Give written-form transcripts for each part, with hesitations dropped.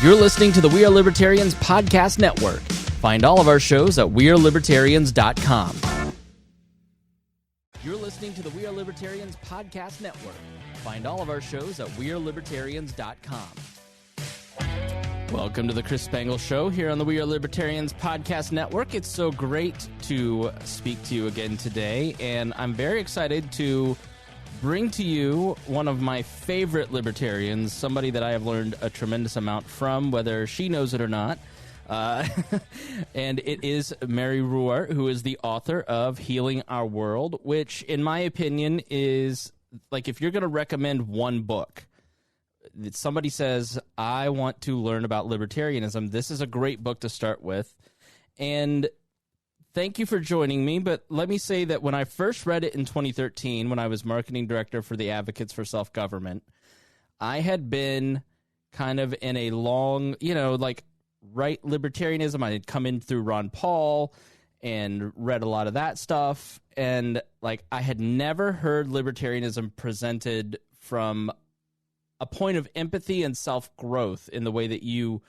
You're listening to the We Are Libertarians podcast network. Find all of our shows at wearelibertarians.com. You're listening to the We Are Libertarians podcast network. Find all of our shows at wearelibertarians.com. Welcome to the Chris Spangle Show here on the We Are Libertarians podcast network. It's so great to speak to you again today, and I'm very excited to bring to you one of my favorite libertarians, somebody that I have learned a tremendous amount from, whether she knows it or not. And it is Mary Ruwart, who is the author of Healing Our World, which, in my opinion, is like if you're going to recommend one book, that somebody says, I want to learn about libertarianism, this is a great book to start with. And thank you for joining me, but let me say that when I first read it in 2013, when I was marketing director for the Advocates for Self-Government, I had been kind of in a long, right libertarianism. I had come in through Ron Paul and read a lot of that stuff, and I had never heard libertarianism presented from a point of empathy and self-growth in the way that you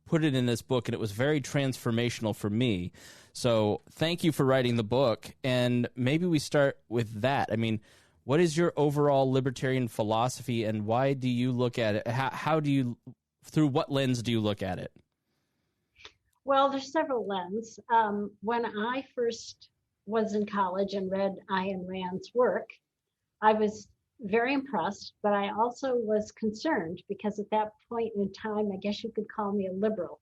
put it in this book, and it was very transformational for me. So thank you for writing the book, and maybe we start with that. I mean, what is your overall libertarian philosophy, and why do you look at it? How do you, through what lens do you look at it? Well, there's several lenses. When I first was in college and read Ayn Rand's work, I was very impressed, but I also was concerned because at that point in time, I guess you could call me a liberal.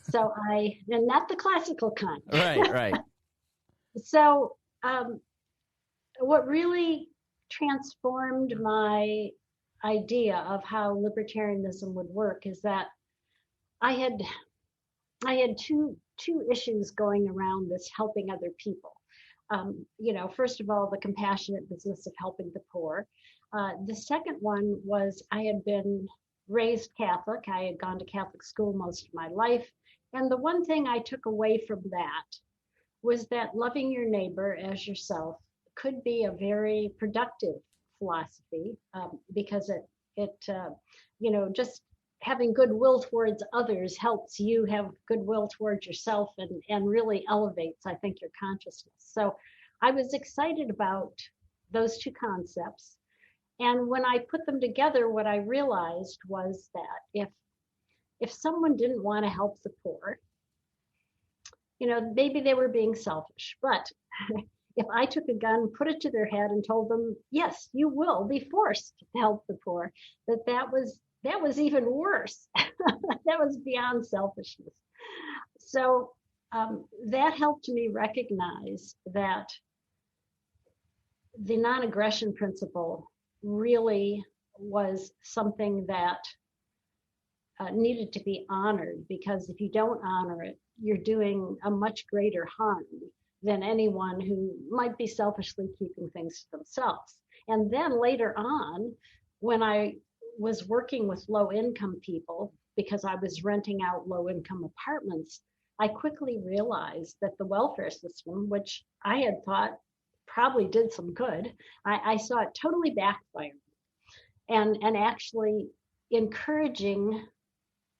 So and not the classical kind. Right. So what really transformed my idea of how libertarianism would work is that I had two issues going around this helping other people. First of all, the compassionate business of helping the poor. The second one was I had been raised Catholic. I had gone to Catholic school most of my life. And the one thing I took away from that was that loving your neighbor as yourself could be a very productive philosophy because it just having goodwill towards others helps you have goodwill towards yourself and really elevates, I think, your consciousness. So I was excited about those two concepts. And when I put them together, what I realized was that if someone didn't want to help the poor, maybe they were being selfish. But if I took a gun, put it to their head and told them, yes, you will be forced to help the poor, that was even worse. That was beyond selfishness. So that helped me recognize that the non-aggression principle really was something that needed to be honored, because if you don't honor it, you're doing a much greater harm than anyone who might be selfishly keeping things to themselves. And then later on, when I was working with low-income people, because I was renting out low-income apartments, I quickly realized that the welfare system, which I had thought probably did some good, I saw it totally backfire, and actually encouraging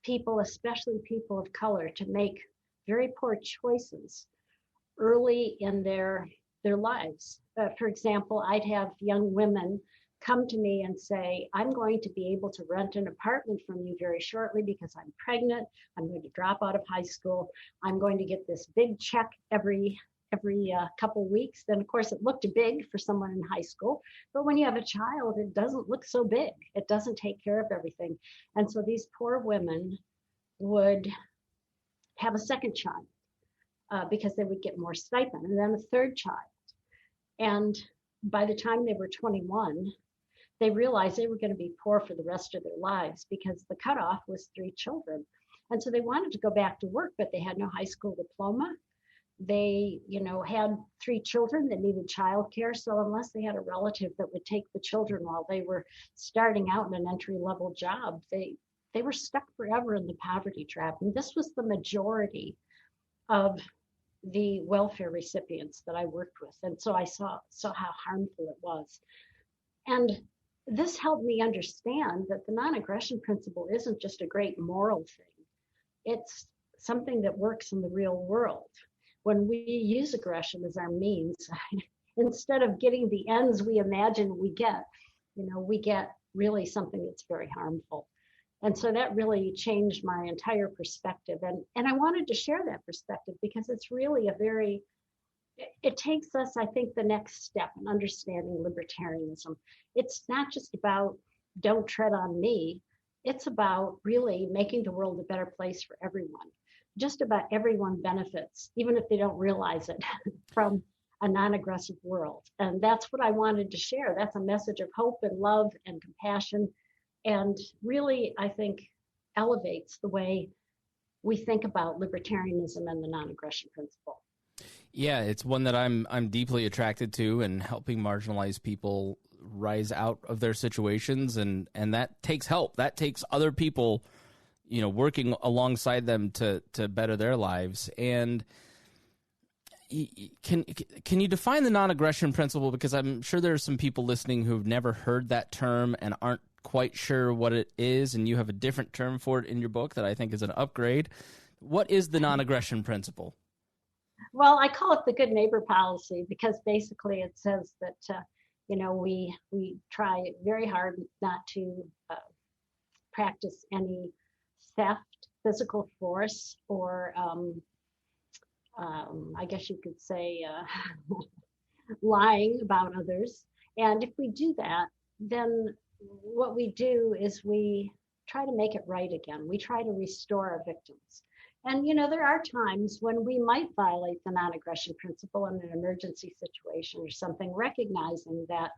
people, especially people of color, to make very poor choices early in their lives. For example, I'd have young women come to me and say, I'm going to be able to rent an apartment from you very shortly because I'm pregnant, I'm going to drop out of high school, I'm going to get this big check every couple weeks. Then of course it looked big for someone in high school, but when you have a child, it doesn't look so big. It doesn't take care of everything. And so these poor women would have a second child because they would get more stipend, and then a third child. And by the time they were 21, they realized they were going to be poor for the rest of their lives because the cutoff was 3 children. And so they wanted to go back to work, but they had no high school diploma. They, had 3 children that needed childcare. So unless they had a relative that would take the children while they were starting out in an entry-level job, they were stuck forever in the poverty trap. And this was the majority of the welfare recipients that I worked with. And so I saw how harmful it was. And this helped me understand that the non-aggression principle isn't just a great moral thing. it's something that works in the real world. When we use aggression as our means, instead of getting the ends we imagine we get, we get really something that's very harmful. And so that really changed my entire perspective. And I wanted to share that perspective because it's really it takes us, I think, the next step in understanding libertarianism. It's not just about don't tread on me. It's about really making the world a better place for everyone. Just about everyone benefits, even if they don't realize it, from a non-aggressive world. And that's what I wanted to share. That's a message of hope and love and compassion, and really, I think, elevates the way we think about libertarianism and the non-aggression principle. Yeah, it's one that I'm deeply attracted to, and helping marginalized people rise out of their situations, and that takes help. That takes other people, working alongside them to better their lives. And can you define the non-aggression principle? Because I'm sure there are some people listening who've never heard that term and aren't quite sure what it is, and you have a different term for it in your book that I think is an upgrade. What is the non-aggression principle? Well, I call it the good neighbor policy because basically it says that we try very hard not to practice any theft, physical force, or I guess you could say lying about others. And if we do that, then what we do is we try to make it right again. We try to restore our victims. And, there are times when we might violate the non-aggression principle in an emergency situation or something, recognizing that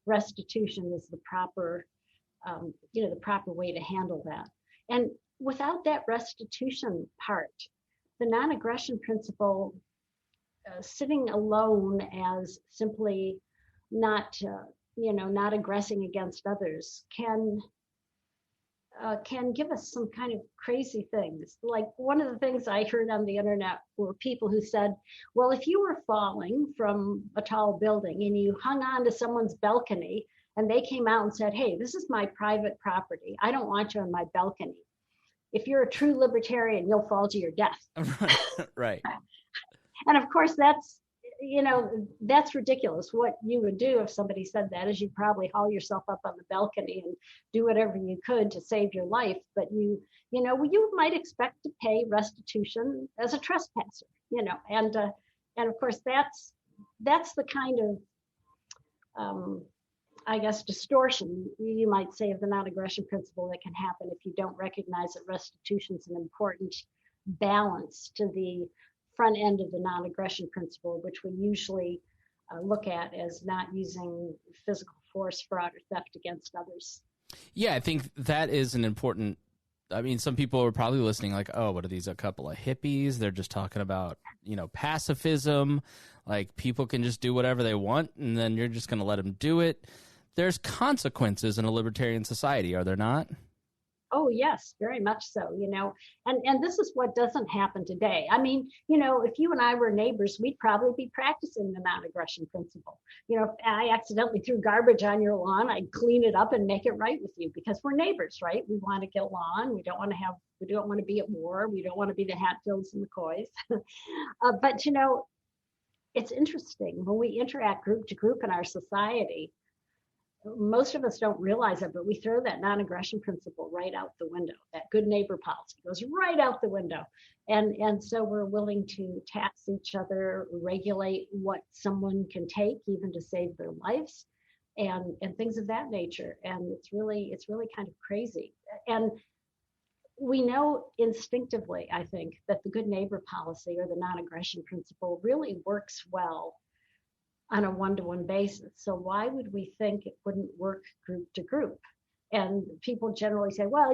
restitution is the proper way to handle that. And without that restitution part, the non-aggression principle, sitting alone as simply not aggressing against others, can give us some kind of crazy things. Like one of the things I heard on the internet were people who said, well, if you were falling from a tall building and you hung on to someone's balcony and they came out and said, hey, this is my private property, I don't want you on my balcony. If you're a true libertarian, you'll fall to your death. Right. And of course, that's ridiculous. What you would do if somebody said that is you'd probably haul yourself up on the balcony and do whatever you could to save your life. But you might expect to pay restitution as a trespasser, and of course that's the kind of I guess distortion, you might say, of the non-aggression principle that can happen if you don't recognize that restitution is an important balance to the front end of the non-aggression principle, which we usually look at as not using physical force, fraud, or theft against others. Yeah, I think that is an important. I mean, some people are probably listening like, oh, what are these, a couple of hippies? They're just talking about, pacifism, like people can just do whatever they want, and then you're just going to let them do it. There's consequences in a libertarian society, are there not? Oh, yes, very much so, and this is what doesn't happen today. I mean, if you and I were neighbors, we'd probably be practicing the non-aggression principle. If I accidentally threw garbage on your lawn, I'd clean it up and make it right with you because we're neighbors, right? We want to get along. We don't want to be at war. We don't want to be the Hatfields and McCoys. But, it's interesting when we interact group to group in our society. Most of us don't realize it, but we throw that non-aggression principle right out the window. That good neighbor policy goes right out the window. And so we're willing to tax each other, regulate what someone can take, even to save their lives, and things of that nature. And it's really kind of crazy. And we know instinctively, I think, that the good neighbor policy or the non-aggression principle really works well on a one-to-one basis. So why would we think it wouldn't work group to group? And people generally say, well,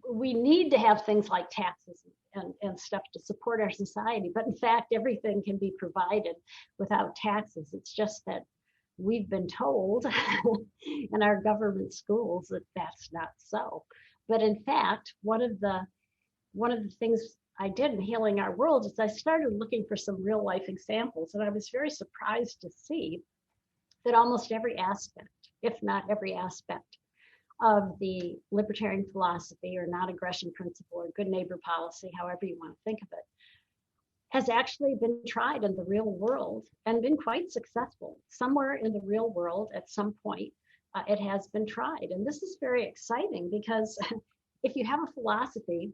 we need to have things like taxes and stuff to support our society. But in fact, everything can be provided without taxes. It's just that we've been told in our government schools that that's not so. But in fact, one of the things I did in Healing Our World is I started looking for some real life examples, and I was very surprised to see that almost every aspect, if not every aspect, of the libertarian philosophy or non-aggression principle or good neighbor policy, however you want to think of it, has actually been tried in the real world and been quite successful. Somewhere in the real world at some point, it has been tried. And this is very exciting because if you have a philosophy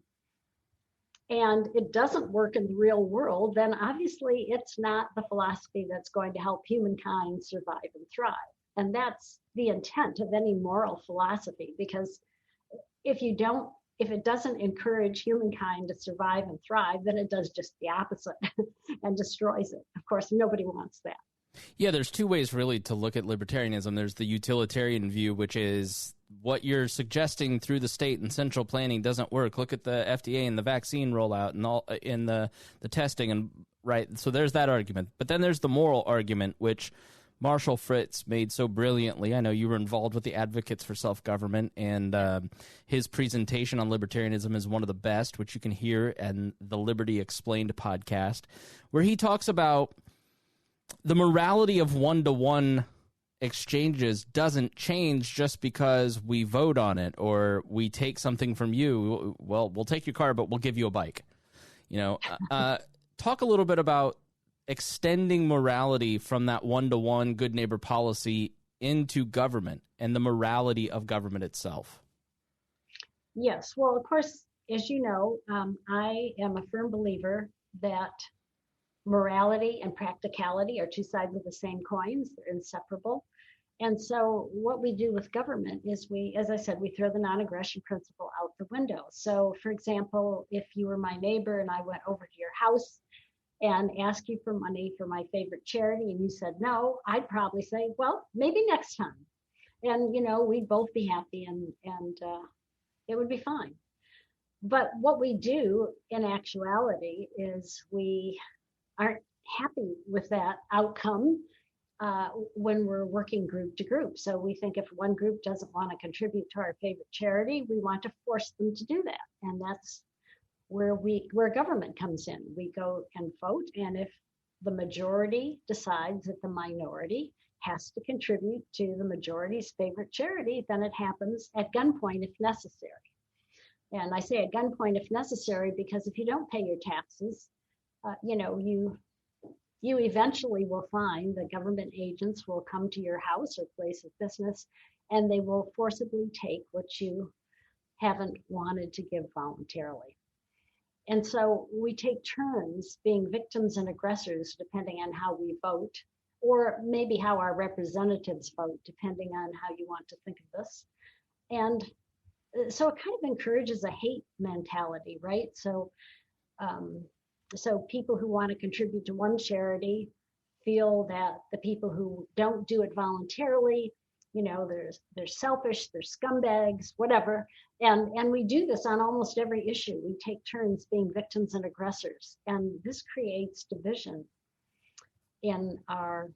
and it doesn't work in the real world, then obviously it's not the philosophy that's going to help humankind survive and thrive. And that's the intent of any moral philosophy, because if it doesn't encourage humankind to survive and thrive, then it does just the opposite and destroys it. Of course, nobody wants that. Yeah, there's two ways really to look at libertarianism. There's the utilitarian view, which is what you're suggesting through the state and central planning doesn't work. Look at the FDA and the vaccine rollout and all in the testing, and right. So there's that argument. But then there's the moral argument, which Marshall Fritz made so brilliantly. I know you were involved with the Advocates for Self-Government, and his presentation on libertarianism is one of the best, which you can hear in the Liberty Explained podcast, where he talks about the morality of one-to-one exchanges doesn't change just because we vote on it or we take something from you. Well, we'll take your car, but we'll give you a bike. Talk a little bit about extending morality from that one-to-one good neighbor policy into government and the morality of government itself. Yes. Well, of course, as you know, I am a firm believer that morality and practicality are two sides of the same coins. They're inseparable. And so what we do with government is as I said, we throw the non-aggression principle out the window. So for example, if you were my neighbor and I went over to your house and asked you for money for my favorite charity and you said no, I'd probably say, well, maybe next time. And, we'd both be happy and it would be fine. But what we do in actuality is we aren't happy with that outcome when we're working group to group. So we think if one group doesn't want to contribute to our favorite charity, we want to force them to do that. And that's where government comes in. We go and vote, and if the majority decides that the minority has to contribute to the majority's favorite charity, then it happens at gunpoint if necessary. And I say at gunpoint if necessary because if you don't pay your taxes, you eventually will find that government agents will come to your house or place of business, and they will forcibly take what you haven't wanted to give voluntarily. And so we take turns being victims and aggressors depending on how we vote, or maybe how our representatives vote, depending on how you want to think of this. And so it kind of encourages a hate mentality, right? So people who want to contribute to one charity feel that the people who don't do it voluntarily, they're selfish, they're scumbags, whatever. And we do this on almost every issue. We take turns being victims and aggressors. And this creates division in our,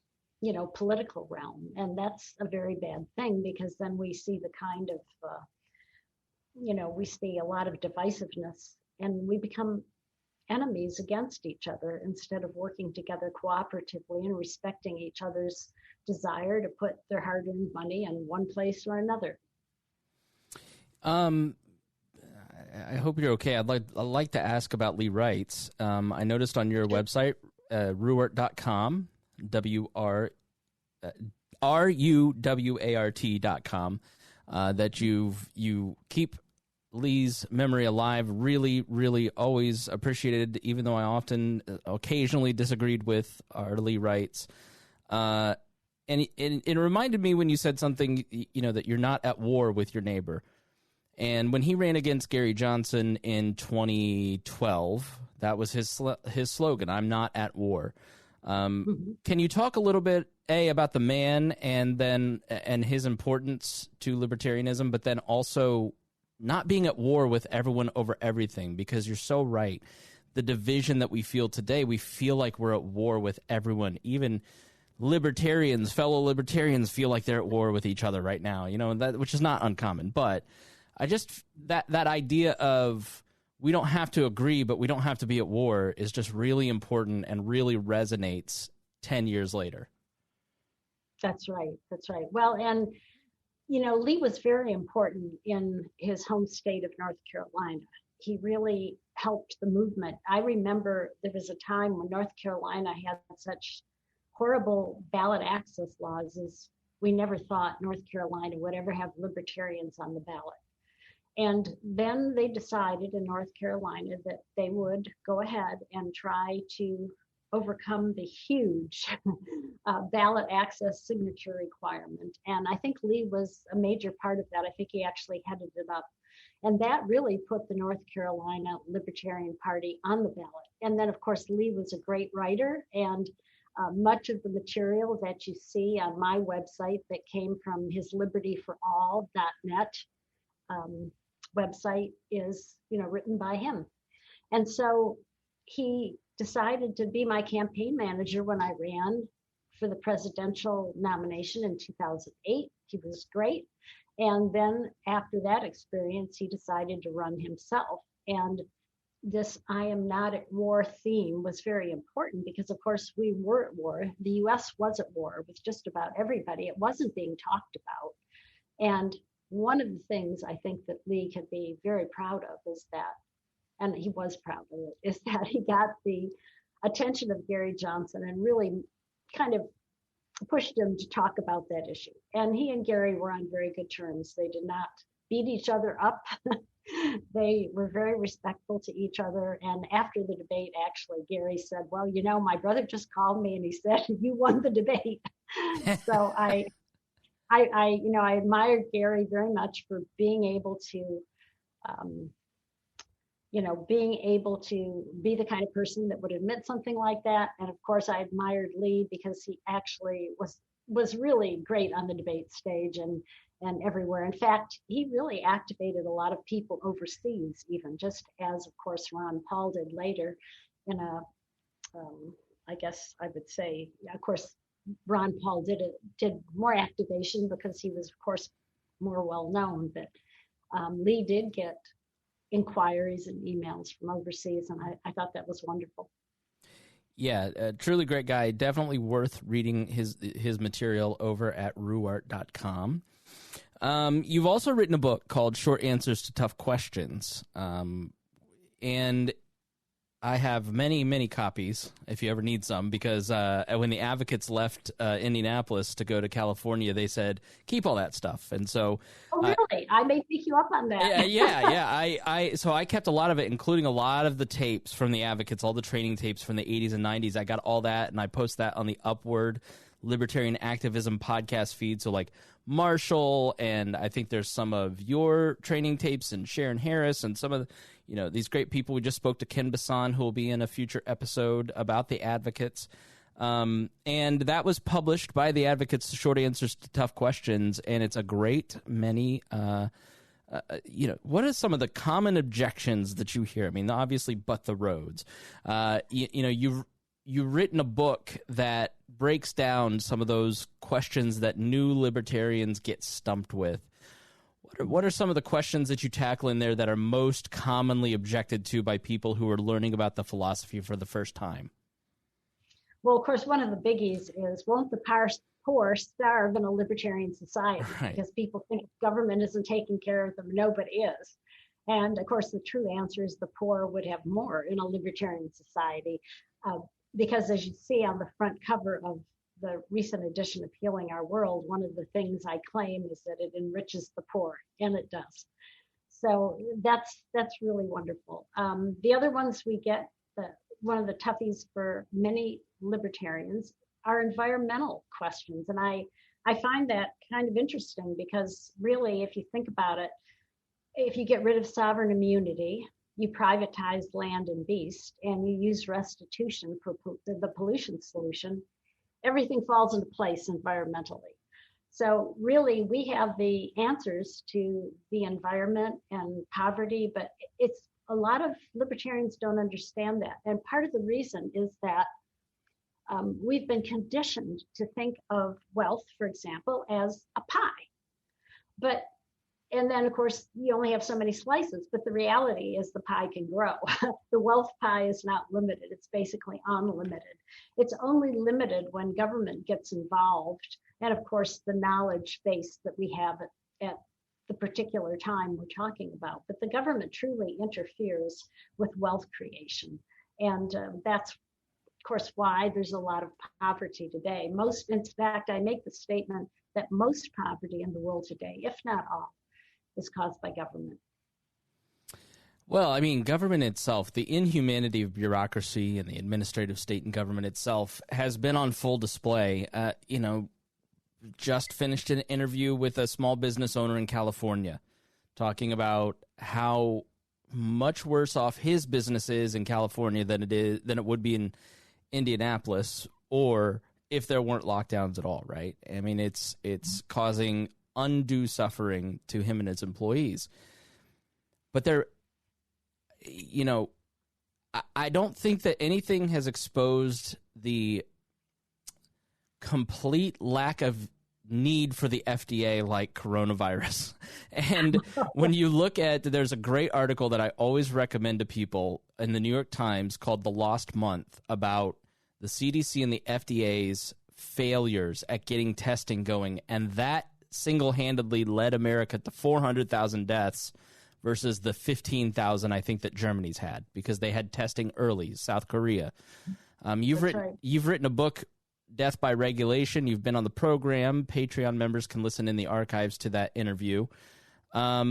political realm. And that's a very bad thing because then we see the kind of, we see a lot of divisiveness and we become enemies against each other instead of working together cooperatively and respecting each other's desire to put their hard-earned money in one place or another. I hope you're okay. I'd like to ask about Lee Wrights. I noticed on your website, ruwart.com, ruwart.com, that you keep Lee's memory alive. Really, really always appreciated, even though I occasionally disagreed with our Lee Wrights. And it reminded me when you said something, that you're not at war with your neighbor. And when he ran against Gary Johnson in 2012, that was his slogan, "I'm not at war." Can you talk a little bit, about the man and his importance to libertarianism, but then also not being at war with everyone over everything, because you're so right. The division that we feel today, we feel like we're at war with everyone. Even fellow libertarians feel like they're at war with each other right now, which is not uncommon. But I just, that idea of we don't have to agree, but we don't have to be at war is just really important and really resonates 10 years later. That's right. Well, and, Lee was very important in his home state of North Carolina. He really helped the movement. I remember there was a time when North Carolina had such horrible ballot access laws as we never thought North Carolina would ever have libertarians on the ballot. And then they decided in North Carolina that they would go ahead and try to overcome the huge ballot access signature requirement. And I think Lee was a major part of that. I think he actually headed it up. And that really put the North Carolina Libertarian Party on the ballot. And then, of course, Lee was a great writer, and much of the material that you see on my website that came from his libertyforall.net website is, written by him. And so he decided to be my campaign manager when I ran for the presidential nomination in 2008. He was great. And then after that experience, he decided to run himself. And this I am not at war theme was very important because, of course, we were at war. The US was at war with just about everybody. It wasn't being talked about. And one of the things I think that Lee can be very proud of is that, and he was proud of it, is that he got the attention of Gary Johnson and really kind of pushed him to talk about that issue. And he and Gary were on very good terms. They did not beat each other up. They were very respectful to each other. And after the debate, actually, Gary said, well, my brother just called me and he said, you won the debate. So I admired Gary very much for being able to, being able to be the kind of person that would admit something like that. And of course, I admired Lee because he actually was really great on the debate stage and everywhere. In fact, he really activated a lot of people overseas, even just as, of course, Ron Paul did later in a, I guess I would say, of course, Ron Paul did more activation because he was, of course, more well known, but Lee did get inquiries and emails from overseas, and I thought that was wonderful. Yeah, a truly great guy. Definitely worth reading his material over at Ruwart.com. You've also written a book called Short Answers to Tough Questions, and I have many, many copies if you ever need some, because when the advocates left Indianapolis to go to California, they said, keep all that stuff. And so... Oh, really? I may pick you up on that. Yeah. So I kept a lot of it, including a lot of the tapes from the advocates, all the training tapes from the 80s and 90s. I got all that, and I post that on the Upward Libertarian Activism podcast feed. So like Marshall, and I think there's some of your training tapes, and Sharon Harris, and some of the, these great people. We just spoke to Ken Bassan, who will be in a future episode about the advocates. And that was published by the Advocates, Short Answers to Tough Questions, and it's a great many, what are some of the common objections that you hear? I mean, obviously, but the roads. You've written a book that breaks down some of those questions that new libertarians get stumped with. What are some of the questions that you tackle in there that are most commonly objected to by people who are learning about the philosophy for the first time? Well, of course, one of the biggies is, won't the poor starve in a libertarian society? Right. Because people think government isn't taking care of them. Nobody is. And of course, the true answer is the poor would have more in a libertarian society. Because as you see on the front cover of the recent edition of Healing Our World, one of the things I claim is that it enriches the poor, and it does. So that's really wonderful. The other ones we get, one of the toughies for many libertarians are environmental questions. And I find that kind of interesting because really, if you think about it, if you get rid of sovereign immunity, you privatize land and beast, and you use restitution for the pollution solution, everything falls into place environmentally. So really, we have the answers to the environment and poverty, but it's a lot of libertarians don't understand that. And part of the reason is that we've been conditioned to think of wealth, for example, as a pie. And then, of course, you only have so many slices, but the reality is the pie can grow. The wealth pie is not limited. It's basically unlimited. It's only limited when government gets involved. And of course, the knowledge base that we have at the particular time we're talking about. But the government truly interferes with wealth creation. And that's, of course, why there's a lot of poverty today. In fact, I make the statement that most poverty in the world today, if not all, is caused by government. Well, I mean, government itself, the inhumanity of bureaucracy and the administrative state and government itself has been on full display. Just finished an interview with a small business owner in California talking about how much worse off his business is in California than it would be in Indianapolis, or if there weren't lockdowns at all, right? I mean, it's causing undue suffering to him and his employees. But I don't think that anything has exposed the complete lack of need for the FDA like coronavirus. And when you look at, there's a great article that I always recommend to people in the New York Times called The Lost Month about the CDC and the FDA's failures at getting testing going. And that single-handedly led America to 400,000 deaths versus the 15,000 I think that Germany's had, because they had testing early. South Korea. You've written a book, Death by Regulation. You've been on the program. Patreon members can listen in the archives to that interview. I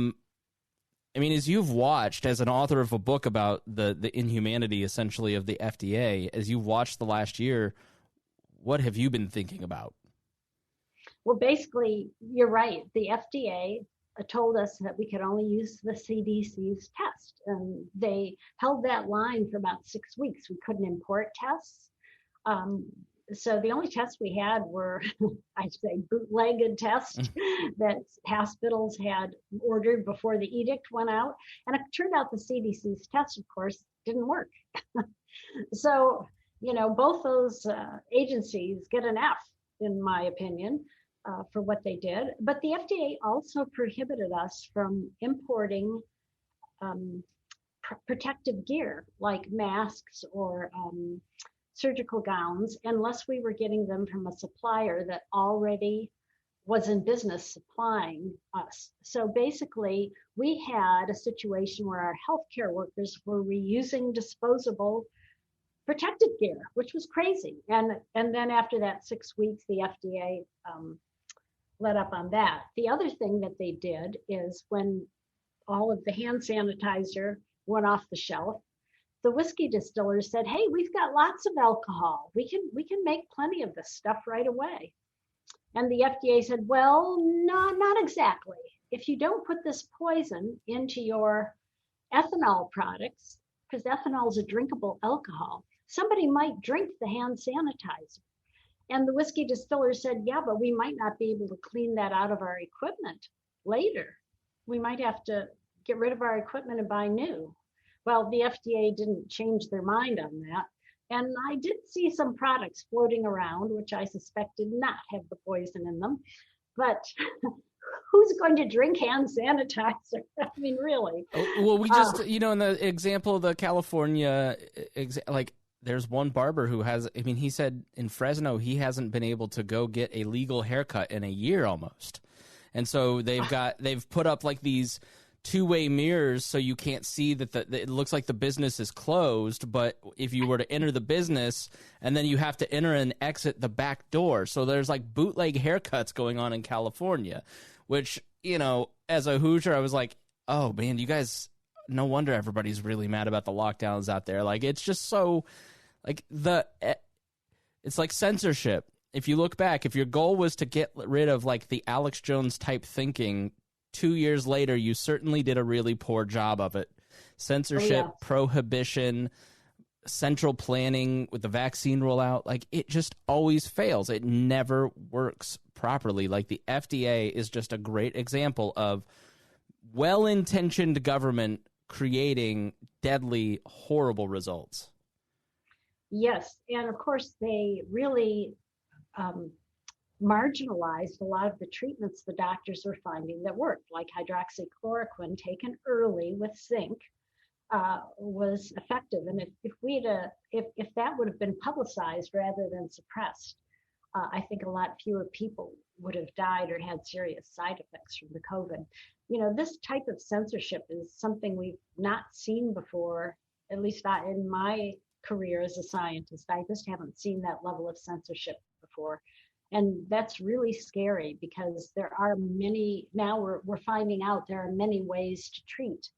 mean, as you've watched, as an author of a book about the inhumanity, essentially, of the FDA, as you've watched the last year, what have you been thinking about? Well, basically, you're right. The FDA told us that we could only use the CDC's test, and they held that line for about 6 weeks. We couldn't import tests. So the only tests we had were, I'd say, bootlegged tests that hospitals had ordered before the edict went out. And it turned out the CDC's test, of course, didn't work. So, both those agencies get an F, in my opinion, for what they did. But the FDA also prohibited us from importing protective gear like masks or surgical gowns unless we were getting them from a supplier that already was in business supplying us. So basically, we had a situation where our healthcare workers were reusing disposable protective gear, which was crazy. And then after that 6 weeks, the FDA let up on that. The other thing that they did is when all of the hand sanitizer went off the shelf, the whiskey distillers said, "Hey, we've got lots of alcohol. We can make plenty of this stuff right away." And the FDA said, "Well, no, not exactly. If you don't put this poison into your ethanol products, because ethanol is a drinkable alcohol, somebody might drink the hand sanitizer." And the whiskey distillers said, "Yeah, but we might not be able to clean that out of our equipment later. We might have to get rid of our equipment and buy new." Well, the FDA didn't change their mind on that. And I did see some products floating around, which I suspect did not have the poison in them. But who's going to drink hand sanitizer? I mean, really. Well, we just, in the example of the California, there's one barber who he said in Fresno, he hasn't been able to go get a legal haircut in a year almost. And so they've put up like these two-way mirrors so you can't see that it looks like the business is closed, but if you were to enter the business, and then you have to enter and exit the back door. So there's like bootleg haircuts going on in California, which, as a Hoosier, I was like, oh man, you guys, no wonder everybody's really mad about the lockdowns out there. Like, it's just so, like, it's like censorship. If you look back, if your goal was to get rid of like the Alex Jones type thinking, 2 years later, you certainly did a really poor job of it. Censorship, prohibition, central planning with the vaccine rollout, like, it just always fails. It never works properly. Like, the FDA is just a great example of well-intentioned government creating deadly, horrible results. Yes, and of course, they really marginalized a lot of the treatments the doctors were finding that worked, like hydroxychloroquine taken early with zinc was effective. And if that would have been publicized rather than suppressed, I think a lot fewer people would have died or had serious side effects from the COVID. This type of censorship is something we've not seen before, at least not in my career as a scientist. I just haven't seen that level of censorship before. And that's really scary because there are many, now we're finding out there are many ways to treat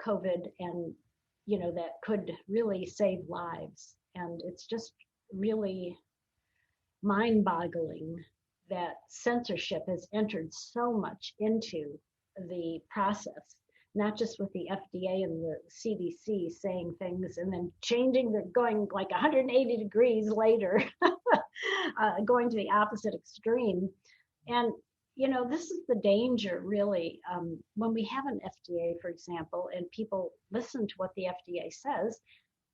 COVID, and, that could really save lives. And it's just really mind-boggling that censorship has entered so much into the process, not just with the FDA and the CDC saying things and then going like 180 degrees later, going to the opposite extreme. And, this is the danger, really, when we have an FDA, for example, and people listen to what the FDA says.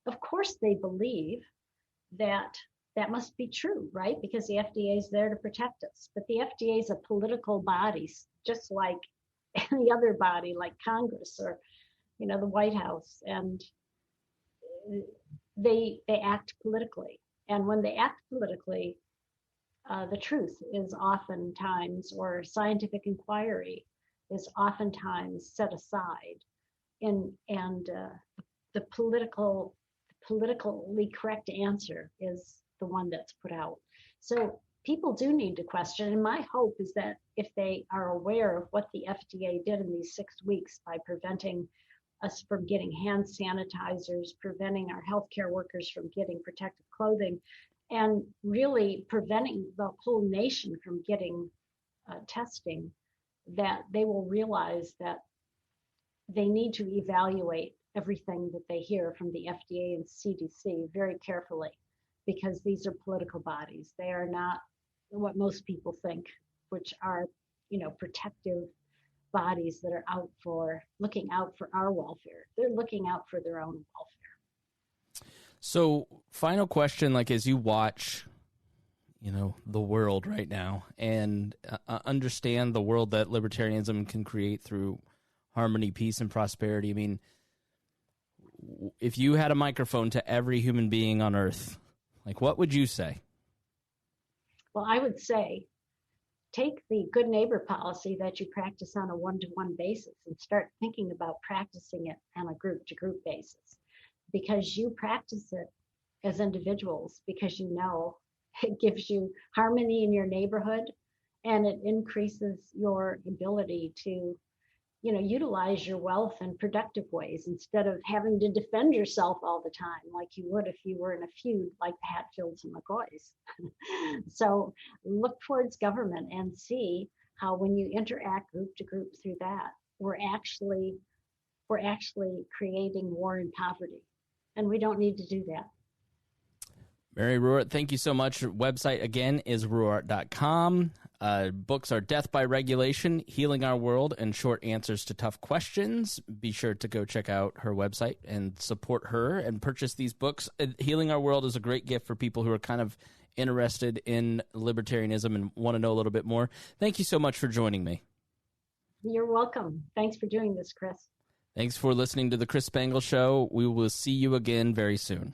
Of course, they believe that must be true, right? Because the FDA is there to protect us. But the FDA is a political body, just like any other body, like Congress or, the White House. And they act politically. And when they act politically, the truth is oftentimes, or scientific inquiry is oftentimes set aside. And the politically correct answer is the one that's put out. So people do need to question. And my hope is that if they are aware of what the FDA did in these 6 weeks by preventing us from getting hand sanitizers, preventing our healthcare workers from getting protective clothing, and really preventing the whole nation from getting testing, that they will realize that they need to evaluate everything that they hear from the FDA and CDC very carefully, because these are political bodies. They are not what most people think, which are, protective bodies that are looking out for our welfare. They're looking out for their own welfare. So, final question, as you watch, the world right now and understand the world that libertarianism can create through harmony, peace, and prosperity. I mean, if you had a microphone to every human being on Earth, what would you say? Well, I would say, take the good neighbor policy that you practice on a one-to-one basis and start thinking about practicing it on a group-to-group basis, because you practice it as individuals, because it gives you harmony in your neighborhood, and it increases your ability to utilize your wealth in productive ways instead of having to defend yourself all the time like you would if you were in a feud like the Hatfields and McCoys. So look towards government and see how, when you interact group to group through that, we're actually creating war and poverty, and we don't need to do that. Mary Ruwart, thank you so much. Website, again, is ruwart.com. Books are Death by Regulation, Healing Our World, and Short Answers to Tough Questions. Be sure to go check out her website and support her and purchase these books. Healing Our World is a great gift for people who are kind of interested in libertarianism and want to know a little bit more. Thank you so much for joining me. You're welcome. Thanks for doing this, Chris. Thanks for listening to The Chris Spangle Show. We will see you again very soon.